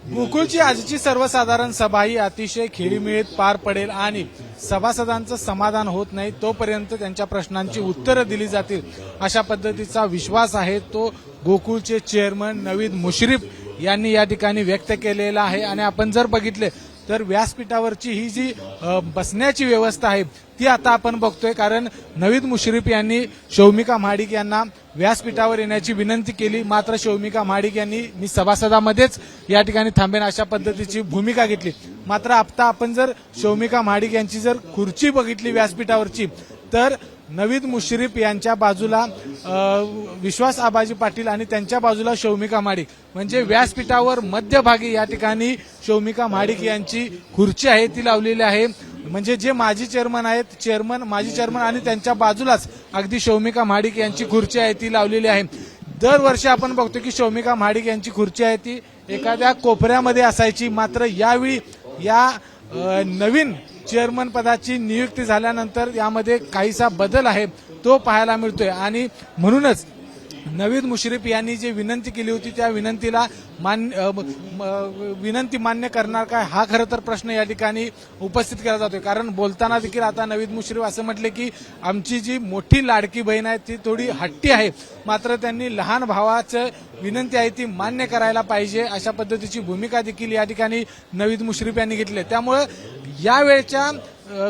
गोकुळची आजची सर्वसाधारण सभा ही अतिशय खेळीमेळीत पार पडेल आणि सभासदांचं समाधान होत नाही तोपर्यंत त्यांच्या प्रश्नांची उत्तरं दिली जातील अशा पद्धतीचा विश्वास आहे तो गोकुळचे चेअरमन नवीद मुश्रीफ यांनी या ठिकाणी व्यक्त केलेला आहे। आणि आपण जर बघितले तर व्यासपीठावरची ही जी बसण्याची व्यवस्था आहे ती आता आपण बघतोय, कारण नवीद मुश्रीफ यांनी शौमिका महाडिक यांना व्यासपीठावर येण्याची विनंती केली, मात्र शौमिका महाडिक यांनी मी सभासदामध्येच या ठिकाणी थांबेन अशा पद्धतीची भूमिका घेतली। मात्र आता आपण जर शौमिका महाडिक यांची जर खुर्ची बघितली व्यासपीठावरची तर नवीद मुश्रीफ यांच्या बाजूला विश्वास आबाजी पाटील आणि त्यांच्या बाजूला शौमिका महाडिक, म्हणजे व्यासपीठावर मध्यभागी या ठिकाणी शौमिका महाडिक यांची खुर्ची आहे ती लावलेली आहे। म्हणजे जे माजी चेअरमन आहेत माजी चेअरमन आणि त्यांच्या बाजूलाच अगदी शौमिका महाडिक यांची खुर्ची आहे ती लावलेली आहे। दरवर्षी आपण बघतो की शौमिका महाडिक यांची खुर्ची आहे ती एखाद्या कोपऱ्यामध्ये असायची, मात्र यावेळी या नवीन चेअरमन पदाची नियुक्ती झाल्यानंतर यामध्ये काहीसा बदल आहे तो पाहायला मिळतोय। आणि म्हणूनच नवीद मुश्रीफ यांनी जी विनंती केली होती त्या विनंतीला विनंती मान्य करणार काय हा खरं तर प्रश्न या ठिकाणी उपस्थित केला जातोय। कारण बोलताना देखील आता नवीद मुश्रीफ असं म्हटले की आमची जी मोठी लाडकी बहीण आहे ती थोडी हट्टी आहे, मात्र त्यांनी लहान भावाचं विनंती आहे ती मान्य करायला पाहिजे अशा पद्धतीची भूमिका देखील या ठिकाणी नवीद मुश्रीफ यांनी घेतली। त्यामुळे यावेळच्या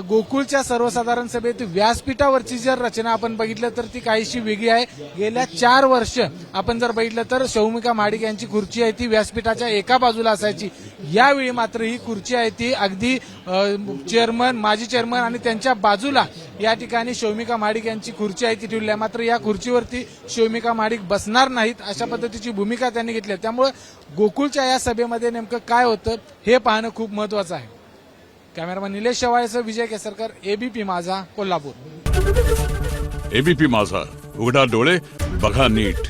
गोकुळच्या सर्वसाधारण सभेत व्यासपीठावरची जर रचना आपण बघितलं तर ती काहीशी वेगळी आहे। गेल्या 4 वर्ष आपण जर बघितलं तर शौमिका महाडिक यांची खुर्ची आहे ती व्यासपीठाच्या एका बाजूला असायची, यावेळी मात्र ही खुर्ची आहे ती अगदी माजी चेअरमन आणि त्यांच्या बाजूला या ठिकाणी शौमिका महाडिक यांची खुर्ची आहे ती ठेवली आहे। मात्र या खुर्चीवरती शौमिका महाडिक बसणार नाहीत अशा पद्धतीची भूमिका त्यांनी घेतली आहे। त्यामुळे गोकुळच्या या सभेमध्ये नेमकं काय होतं हे पाहणं खूप महत्वाचं आहे। कॅमेरामन निलेश शेवाळेसह विजय केसरकर, एबीपी माझा, कोल्हापूर। एबीपी माझा, उघडा डोळे बघा नीट।